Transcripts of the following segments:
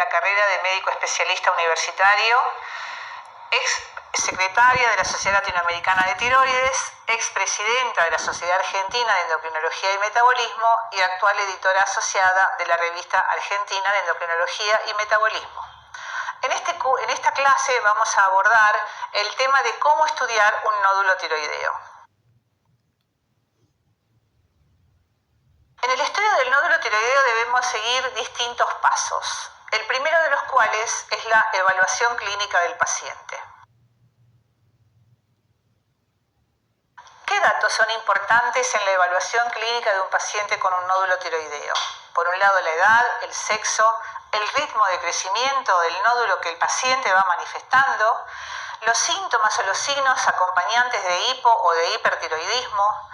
la carrera de médico especialista universitario, ex secretaria de la Sociedad Latinoamericana de Tiroides, expresidenta de la Sociedad Argentina de Endocrinología y Metabolismo y actual editora asociada de la revista Argentina de Endocrinología y Metabolismo. En esta clase vamos a abordar el tema de cómo estudiar un nódulo tiroideo. En el estudio del nódulo tiroideo debemos seguir distintos pasos, el primero de los cuales es la evaluación clínica del paciente. ¿Qué datos son importantes en la evaluación clínica de un paciente con un nódulo tiroideo? Por un lado, la edad, el sexo, el ritmo de crecimiento del nódulo que el paciente va manifestando, los síntomas o los signos acompañantes de hipo o de hipertiroidismo,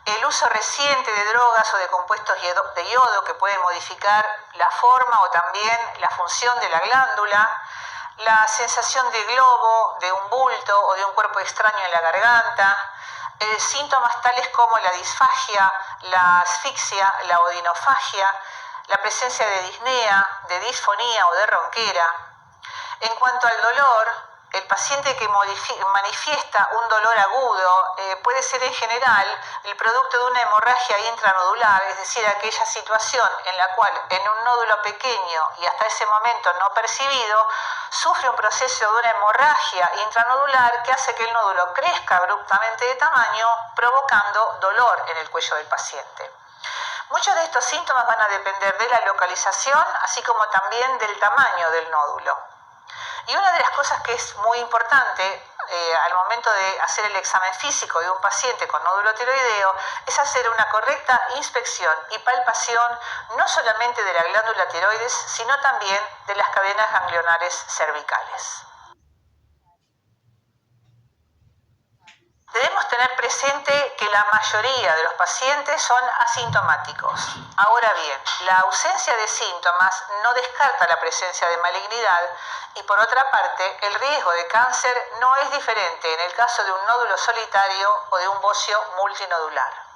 el uso reciente de drogas o de compuestos de yodo que pueden modificar la forma o también la función de la glándula, la sensación de globo, de un bulto o de un cuerpo extraño en la garganta, síntomas tales como la disfagia, la asfixia, la odinofagia, la presencia de disnea, de disfonía o de ronquera. En cuanto al dolor, el paciente que manifiesta un dolor agudo puede ser en general el producto de una hemorragia intranodular, es decir, aquella situación en la cual en un nódulo pequeño y hasta ese momento no percibido, sufre un proceso de una hemorragia intranodular que hace que el nódulo crezca abruptamente de tamaño, provocando dolor en el cuello del paciente. Muchos de estos síntomas van a depender de la localización, así como también del tamaño del nódulo. Y una de las cosas que es muy importante al momento de hacer el examen físico de un paciente con nódulo tiroideo es hacer una correcta inspección y palpación no solamente de la glándula tiroides, sino también de las cadenas ganglionares cervicales. Debemos tener presente que la mayoría de los pacientes son asintomáticos. Ahora bien, la ausencia de síntomas no descarta la presencia de malignidad y por otra parte, el riesgo de cáncer no es diferente en el caso de un nódulo solitario o de un bocio multinodular.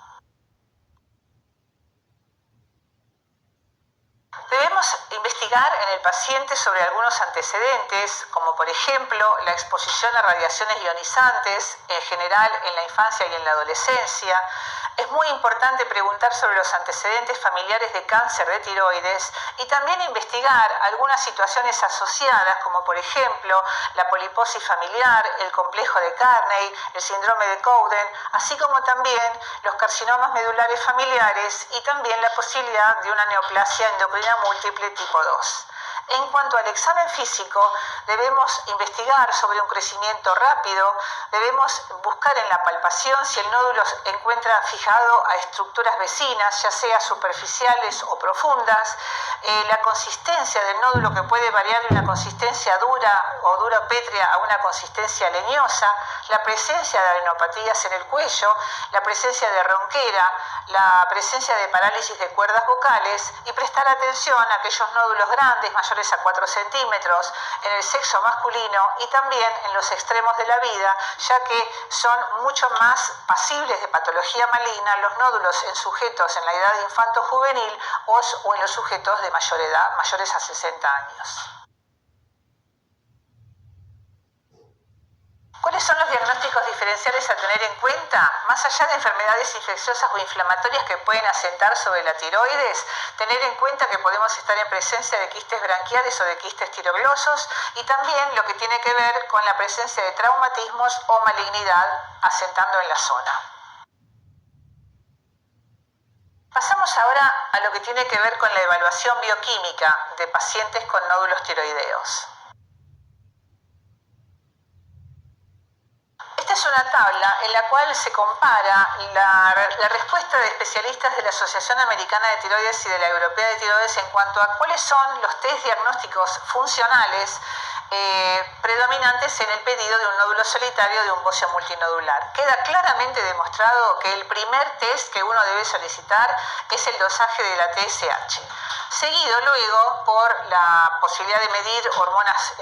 Debemos investigar en el paciente sobre algunos antecedentes, como por ejemplo la exposición a radiaciones ionizantes, en general en la infancia y en la adolescencia. Es muy importante preguntar sobre los antecedentes familiares de cáncer de tiroides y también investigar algunas situaciones asociadas, como por ejemplo la poliposis familiar, el complejo de Carney, el síndrome de Cowden, así como también los carcinomas medulares familiares y también la posibilidad de una neoplasia endocrina múltiple tipo 2. En cuanto al examen físico, debemos investigar sobre un crecimiento rápido, debemos buscar en la palpación si el nódulo se encuentra fijado a estructuras vecinas, ya sea superficiales o profundas, la consistencia del nódulo que puede variar de una consistencia dura o duro-pétrea a una consistencia leñosa, la presencia de adenopatías en el cuello, la presencia de ronquera, la presencia de parálisis de cuerdas vocales y prestar atención a aquellos nódulos grandes, mayores a 4 centímetros, en el sexo masculino y también en los extremos de la vida, ya que son mucho más pasibles de patología maligna los nódulos en sujetos en la edad infanto-juvenil o en los sujetos de mayor edad, mayores a 60 años. ¿Cuáles son los diagnósticos diferenciales a tener en cuenta? Más allá de enfermedades infecciosas o inflamatorias que pueden asentar sobre la tiroides, tener en cuenta que podemos estar en presencia de quistes branquiales o de quistes tiroglosos y también lo que tiene que ver con la presencia de traumatismos o malignidad asentando en la zona. Pasamos ahora a lo que tiene que ver con la evaluación bioquímica de pacientes con nódulos tiroideos. Esta es una tabla en la cual se compara la respuesta de especialistas de la Asociación Americana de Tiroides y de la Europea de Tiroides en cuanto a cuáles son los test diagnósticos funcionales predominantes en el pedido de un nódulo solitario de un bocio multinodular. Queda claramente demostrado que el primer test que uno debe solicitar es el dosaje de la TSH, seguido luego por la posibilidad de medir hormonas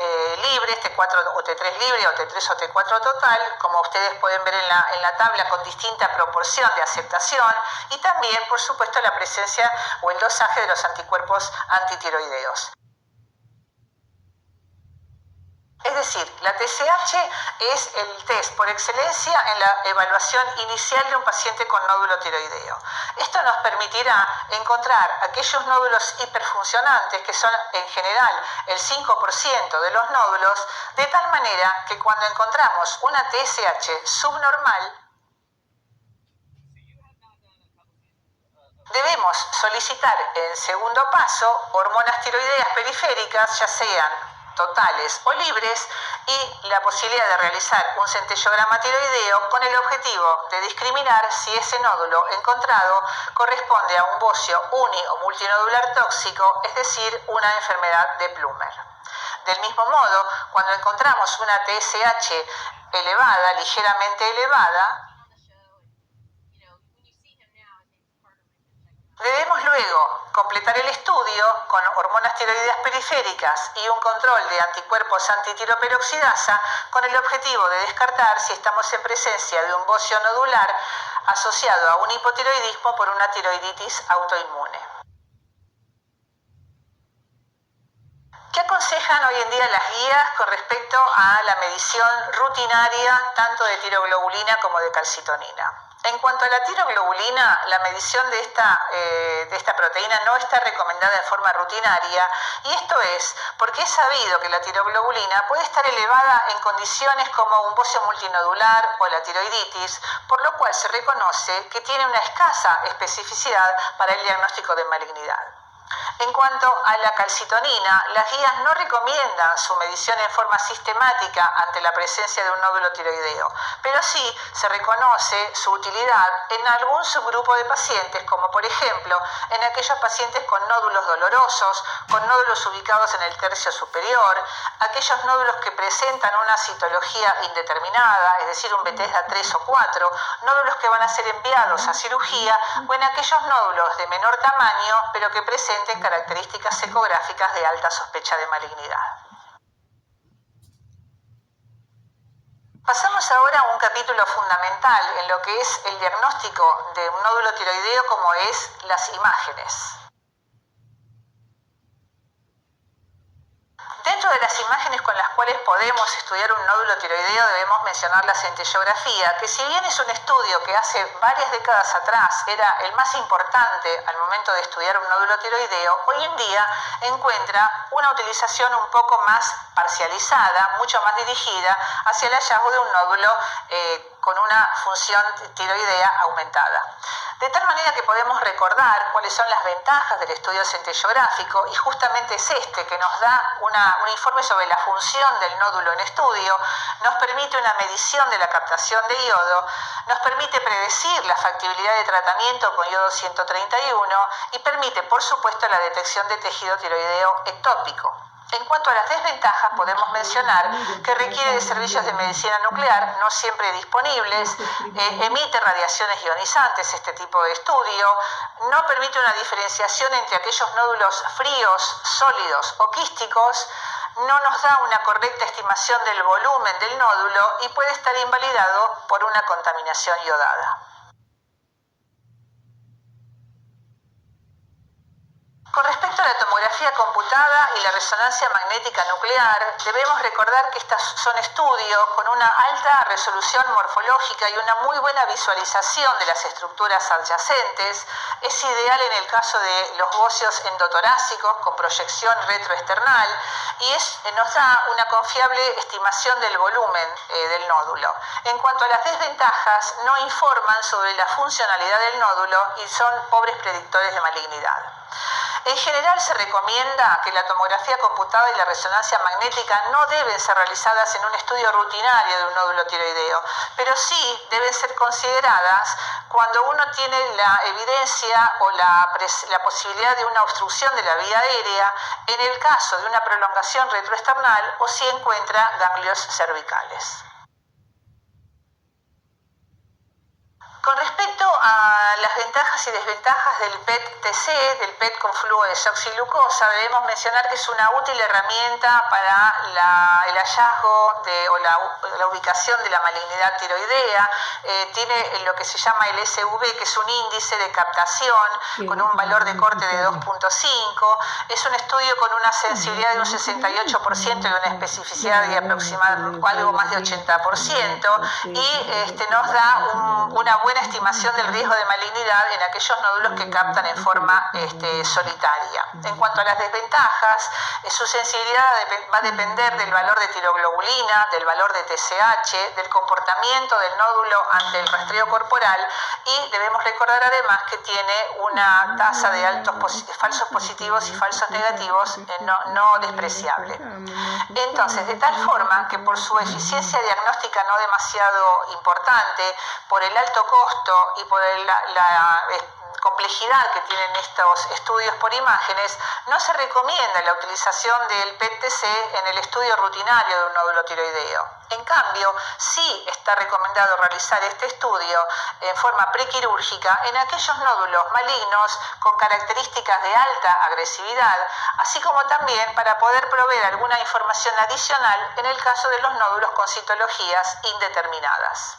libres, T4 o T3 libre o T3 o T4 total, como ustedes pueden ver en la tabla, con distinta proporción de aceptación, y también, por supuesto, la presencia o el dosaje de los anticuerpos antitiroideos. Es decir, la TSH es el test por excelencia en la evaluación inicial de un paciente con nódulo tiroideo. Esto nos permitirá encontrar aquellos nódulos hiperfuncionantes, que son en general el 5% de los nódulos, de tal manera que cuando encontramos una TSH subnormal, debemos solicitar en segundo paso hormonas tiroideas periféricas, ya sean totales o libres, y la posibilidad de realizar un centellograma tiroideo con el objetivo de discriminar si ese nódulo encontrado corresponde a un bocio uni o multinodular tóxico, es decir, una enfermedad de Plummer. Del mismo modo, cuando encontramos una TSH elevada, ligeramente elevada, debemos luego completar el estudio con hormonas tiroideas periféricas y un control de anticuerpos antitiroperoxidasa con el objetivo de descartar si estamos en presencia de un bocio nodular asociado a un hipotiroidismo por una tiroiditis autoinmune. ¿Qué aconsejan hoy en día las guías con respecto a la medición rutinaria tanto de tiroglobulina como de calcitonina? En cuanto a la tiroglobulina, la medición de esta proteína no está recomendada en forma rutinaria, y esto es porque es sabido que la tiroglobulina puede estar elevada en condiciones como un bocio multinodular o la tiroiditis, por lo cual se reconoce que tiene una escasa especificidad para el diagnóstico de malignidad. En cuanto a la calcitonina, las guías no recomiendan su medición en forma sistemática ante la presencia de un nódulo tiroideo, pero sí se reconoce su utilidad en algún subgrupo de pacientes, como por ejemplo en aquellos pacientes con nódulos dolorosos, con nódulos ubicados en el tercio superior, aquellos nódulos que presentan una citología indeterminada, es decir, un Bethesda 3 o 4, nódulos que van a ser enviados a cirugía, o en aquellos nódulos de menor tamaño, pero que presenten características ecográficas de alta sospecha de malignidad. Pasamos ahora a un capítulo fundamental en lo que es el diagnóstico de un nódulo tiroideo, como es las imágenes. Dentro de las imágenes con las cuales podemos estudiar un nódulo tiroideo debemos mencionar la centellografía, que si bien es un estudio que hace varias décadas atrás era el más importante al momento de estudiar un nódulo tiroideo, hoy en día encuentra una utilización un poco más parcializada, mucho más dirigida hacia el hallazgo de un nódulo con una función tiroidea aumentada. De tal manera que podemos recordar cuáles son las ventajas del estudio centellográfico, y justamente es este que nos da un informe sobre la función del nódulo en estudio, nos permite una medición de la captación de yodo, nos permite predecir la factibilidad de tratamiento con yodo 131 y permite, por supuesto, la detección de tejido tiroideo ectópico. En cuanto a las desventajas, podemos mencionar que requiere de servicios de medicina nuclear no siempre disponibles, emite radiaciones ionizantes este tipo de estudio, no permite una diferenciación entre aquellos nódulos fríos, sólidos o quísticos, no nos da una correcta estimación del volumen del nódulo y puede estar invalidado por una contaminación iodada. Con respecto a la tomografía computada y la resonancia magnética nuclear, debemos recordar que estas son estudios con una alta resolución morfológica y una muy buena visualización de las estructuras adyacentes. Es ideal en el caso de los bocios endotorácicos con proyección retroesternal y nos da una confiable estimación del volumen del nódulo. En cuanto a las desventajas, no informan sobre la funcionalidad del nódulo y son pobres predictores de malignidad. En general se recomienda que la tomografía computada y la resonancia magnética no deben ser realizadas en un estudio rutinario de un nódulo tiroideo, pero sí deben ser consideradas cuando uno tiene la evidencia o la posibilidad de una obstrucción de la vía aérea, en el caso de una prolongación retroesternal o si encuentra ganglios cervicales. Con respecto a las ventajas y desventajas del PET-TC, del PET con flujo de desoxiglucosa, debemos mencionar que es una útil herramienta para el hallazgo o la ubicación de la malignidad tiroidea. Tiene lo que se llama el SV, que es un índice de captación con un valor de corte de 2.5. Es un estudio con una sensibilidad de un 68% y una especificidad de aproximadamente algo más de 80%, y nos da una buena estimación del riesgo de malignidad en aquellos nódulos que captan en forma solitaria. En cuanto a las desventajas, su sensibilidad va a depender del valor de tiroglobulina, del valor de TSH, del comportamiento del nódulo ante el rastreo corporal, y debemos recordar además que tiene una tasa de falsos positivos y falsos negativos no despreciable. Entonces, de tal forma que por su eficiencia diagnóstica no demasiado importante, por el alto costo y por la complejidad que tienen estos estudios por imágenes, no se recomienda la utilización del PET-TC en el estudio rutinario de un nódulo tiroideo. En cambio, sí está recomendado realizar este estudio en forma prequirúrgica en aquellos nódulos malignos con características de alta agresividad, así como también para poder proveer alguna información adicional en el caso de los nódulos con citologías indeterminadas.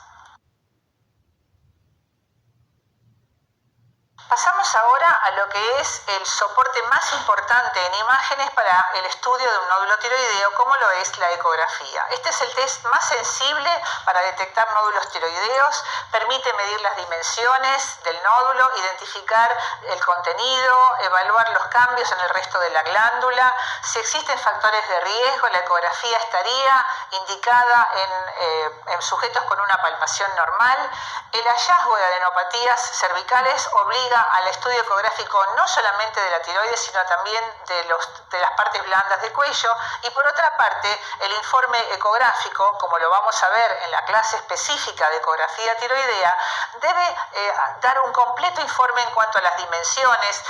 Pasamos ahora a lo que es el soporte más importante en imágenes para el estudio de un nódulo tiroideo, como lo es la ecografía. Este es el test más sensible para detectar nódulos tiroideos, permite medir las dimensiones del nódulo, identificar el contenido, evaluar los cambios en el resto de la glándula. Si existen factores de riesgo, la ecografía estaría indicada en sujetos con una palpación normal. El hallazgo de adenopatías cervicales obliga al estudio ecográfico no solamente de la tiroides, sino también de las partes blandas del cuello, y por otra parte el informe ecográfico, como lo vamos a ver en la clase específica de ecografía tiroidea, debe dar un completo informe en cuanto a las dimensiones,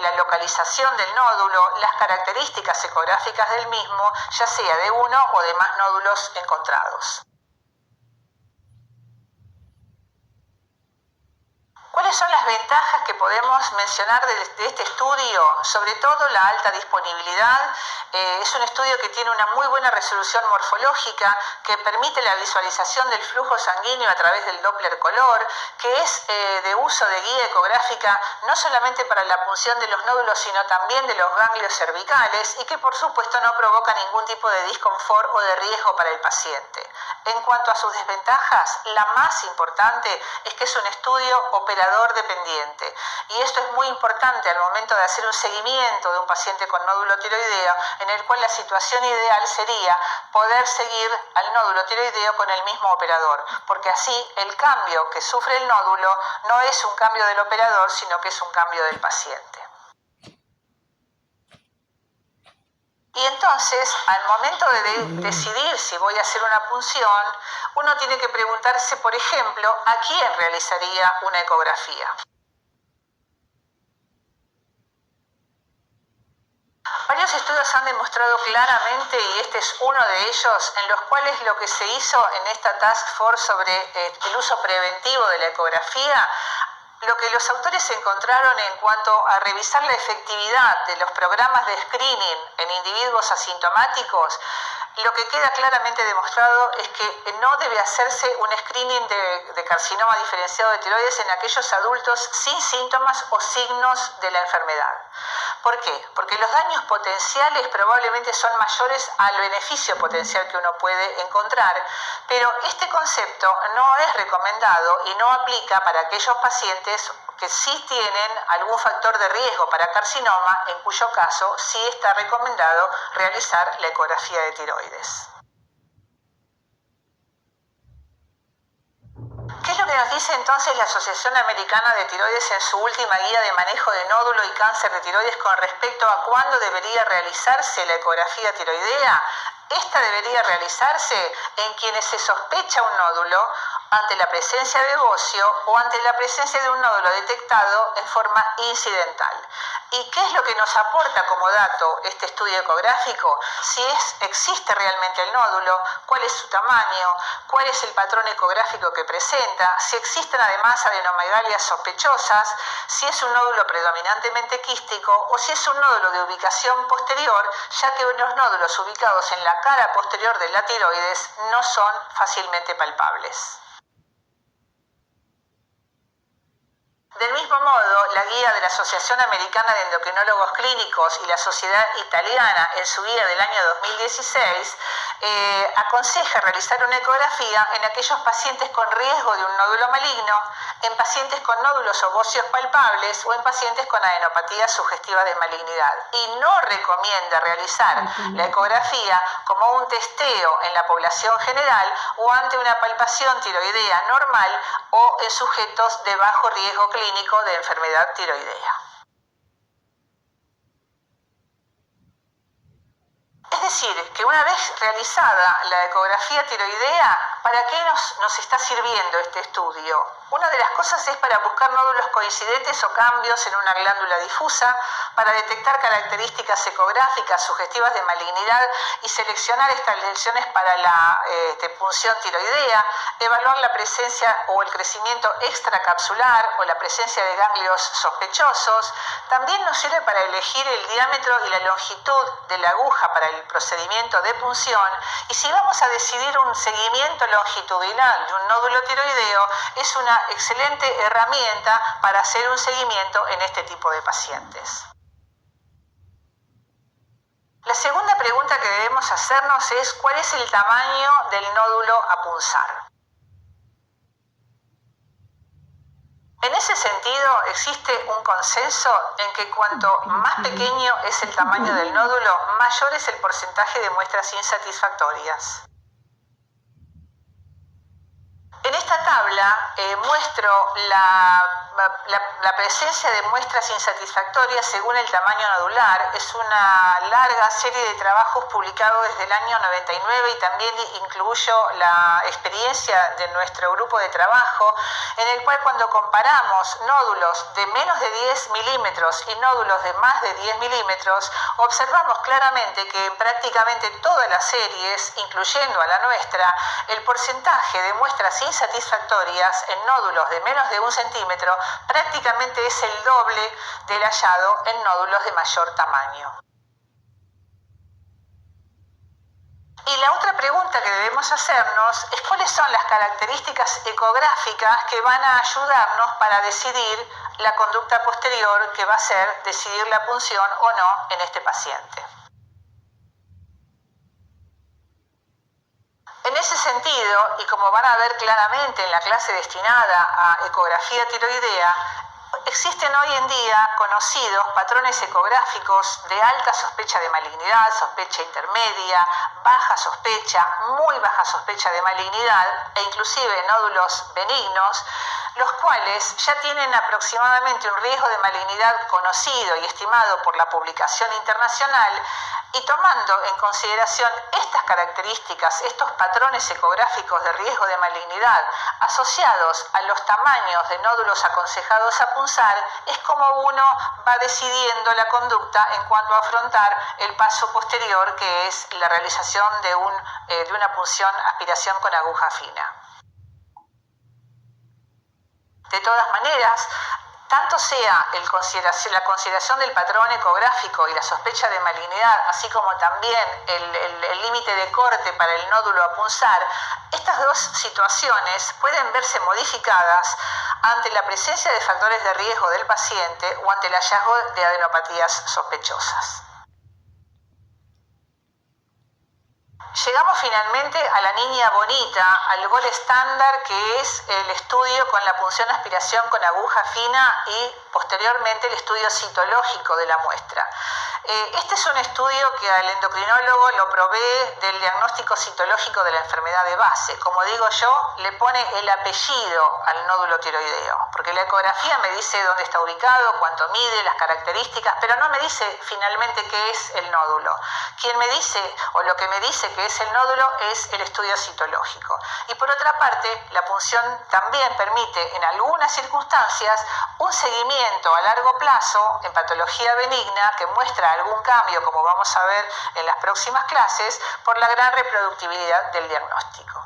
la localización del nódulo, las características ecográficas del mismo, ya sea de uno o de más nódulos encontrados. ¿Cuáles son las ventajas que podemos mencionar de este estudio? Sobre todo la alta disponibilidad. Es un estudio que tiene una muy buena resolución morfológica, que permite la visualización del flujo sanguíneo a través del Doppler color, que es de uso de guía ecográfica no solamente para la punción de los nódulos, sino también de los ganglios cervicales, y que por supuesto no provoca ningún tipo de disconfort o de riesgo para el paciente. En cuanto a sus desventajas, la más importante es que es un estudio operador dependiente, y esto es muy importante al momento de hacer un seguimiento de un paciente con nódulo tiroideo, en el cual la situación ideal sería poder seguir al nódulo tiroideo con el mismo operador, porque así el cambio que sufre el nódulo no es un cambio del operador, sino que es un cambio del paciente. Y entonces, al momento de decidir si voy a hacer una punción, uno tiene que preguntarse, por ejemplo, ¿a quién realizaría una ecografía? Varios estudios han demostrado claramente, y este es uno de ellos, en los cuales lo que se hizo en esta Task Force sobre el uso preventivo de la ecografía, lo que los autores encontraron en cuanto a revisar la efectividad de los programas de screening en individuos asintomáticos, lo que queda claramente demostrado es que no debe hacerse un screening de carcinoma diferenciado de tiroides en aquellos adultos sin síntomas o signos de la enfermedad. ¿Por qué? Porque los daños potenciales probablemente son mayores al beneficio potencial que uno puede encontrar, pero este concepto no es recomendado y no aplica para aquellos pacientes que sí tienen algún factor de riesgo para carcinoma, en cuyo caso sí está recomendado realizar la ecografía de tiroides. ¿Qué es lo que nos dice entonces la Asociación Americana de Tiroides en su última guía de manejo de nódulo y cáncer de tiroides con respecto a cuándo debería realizarse la ecografía tiroidea? Esta debería realizarse en quienes se sospecha un nódulo ante la presencia de bocio o ante la presencia de un nódulo detectado en forma incidental. ¿Y qué es lo que nos aporta como dato este estudio ecográfico? Si existe realmente el nódulo, cuál es su tamaño, cuál es el patrón ecográfico que presenta, si existen además adenomegalias sospechosas, si es un nódulo predominantemente quístico o si es un nódulo de ubicación posterior, ya que los nódulos ubicados en la cara posterior de la tiroides no son fácilmente palpables. Del mismo modo, la guía de la Asociación Americana de Endocrinólogos Clínicos y la Sociedad Italiana, en su guía del año 2016, aconseja realizar una ecografía en aquellos pacientes con riesgo de un nódulo maligno, en pacientes con nódulos ovóceos palpables o en pacientes con adenopatías sugestivas de malignidad. Y no recomienda realizar la ecografía como un testeo en la población general o ante una palpación tiroidea normal o en sujetos de bajo riesgo clínico de enfermedad tiroidea. Es decir, que una vez realizada la ecografía tiroidea, ¿para qué nos está sirviendo este estudio? Una de las cosas es para buscar nódulos coincidentes o cambios en una glándula difusa, para detectar características ecográficas sugestivas de malignidad y seleccionar estas lesiones para la punción tiroidea, evaluar la presencia o el crecimiento extracapsular o la presencia de ganglios sospechosos. También nos sirve para elegir el diámetro y la longitud de la aguja para el procedimiento de punción, y si vamos a decidir un seguimiento longitudinal de un nódulo tiroideo, es una excelente herramienta para hacer un seguimiento en este tipo de pacientes. La segunda pregunta que debemos hacernos es ¿cuál es el tamaño del nódulo a punzar? En ese sentido, existe un consenso en que cuanto más pequeño es el tamaño del nódulo, mayor es el porcentaje de muestras insatisfactorias. En esta tabla muestro la presencia de muestras insatisfactorias según el tamaño nodular. Es una larga serie de trabajos publicados desde el año 99 y también incluyo la experiencia de nuestro grupo de trabajo, en el cual cuando comparamos nódulos de menos de 10 milímetros y nódulos de más de 10 milímetros, observamos claramente que en prácticamente todas las series, incluyendo a la nuestra, el porcentaje de muestras insatisfactorias en nódulos de menos de 1 centímetro prácticamente es el doble del hallado en nódulos de mayor tamaño. Y la otra pregunta que debemos hacernos es cuáles son las características ecográficas que van a ayudarnos para decidir la conducta posterior que va a ser decidir la punción o no en este paciente. En ese sentido, y como van a ver claramente en la clase destinada a ecografía tiroidea, existen hoy en día conocidos patrones ecográficos de alta sospecha de malignidad, sospecha intermedia, baja sospecha, muy baja sospecha de malignidad e inclusive nódulos benignos, los cuales ya tienen aproximadamente un riesgo de malignidad conocido y estimado por la publicación internacional, y tomando en consideración estas características, estos patrones ecográficos de riesgo de malignidad asociados a los tamaños de nódulos aconsejados a punzar, es como uno va decidiendo la conducta en cuanto a afrontar el paso posterior, que es la realización de una punción aspiración con aguja fina. De todas maneras, tanto sea la consideración del patrón ecográfico y la sospecha de malignidad, así como también el límite de corte para el nódulo a punzar, estas dos situaciones pueden verse modificadas ante la presencia de factores de riesgo del paciente o ante el hallazgo de adenopatías sospechosas. Llegamos finalmente a la niña bonita, al gol estándar, que es el estudio con la punción aspiración con aguja fina y posteriormente el estudio citológico de la muestra. Este es un estudio que al endocrinólogo lo provee del diagnóstico citológico de la enfermedad de base. Como digo yo, le pone el apellido al nódulo tiroideo, porque la ecografía me dice dónde está ubicado, cuánto mide, las características, pero no me dice finalmente qué es el nódulo. Quien me dice, o lo que me dice que es el nódulo, es el estudio citológico. Y por otra parte, la punción también permite en algunas circunstancias un seguimiento a largo plazo en patología benigna que muestra algún cambio, como vamos a ver en las próximas clases, por la gran reproductibilidad del diagnóstico.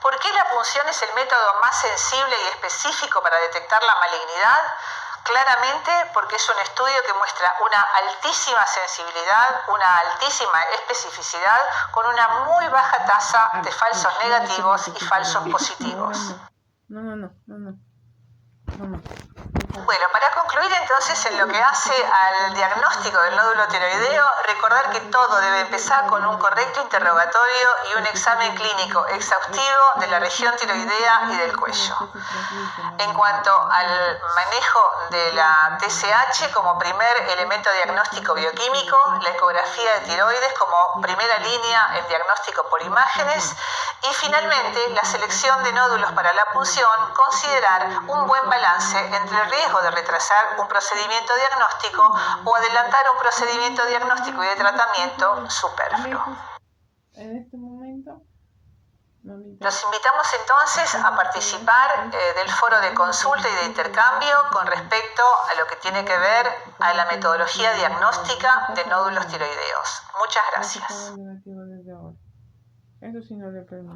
¿Por qué la punción es el método más sensible y específico para detectar la malignidad? Claramente porque es un estudio que muestra una altísima sensibilidad, una altísima especificidad, con una muy baja tasa de falsos negativos y falsos positivos. Bueno, para concluir entonces en lo que hace al diagnóstico del nódulo tiroideo, recordar que todo debe empezar con un correcto interrogatorio y un examen clínico exhaustivo de la región tiroidea y del cuello. En cuanto al manejo de la TSH como primer elemento diagnóstico bioquímico, la ecografía de tiroides como primera línea en diagnóstico por imágenes y finalmente la selección de nódulos para la punción, considerar un buen balance entre el riesgo de retrasar un procedimiento diagnóstico o adelantar un procedimiento diagnóstico y de tratamiento superfluo. En este momento Los invitamos entonces a participar del foro de consulta y de intercambio con respecto a lo que tiene que ver a la metodología diagnóstica de nódulos tiroideos. Muchas gracias. eso sí no le permite.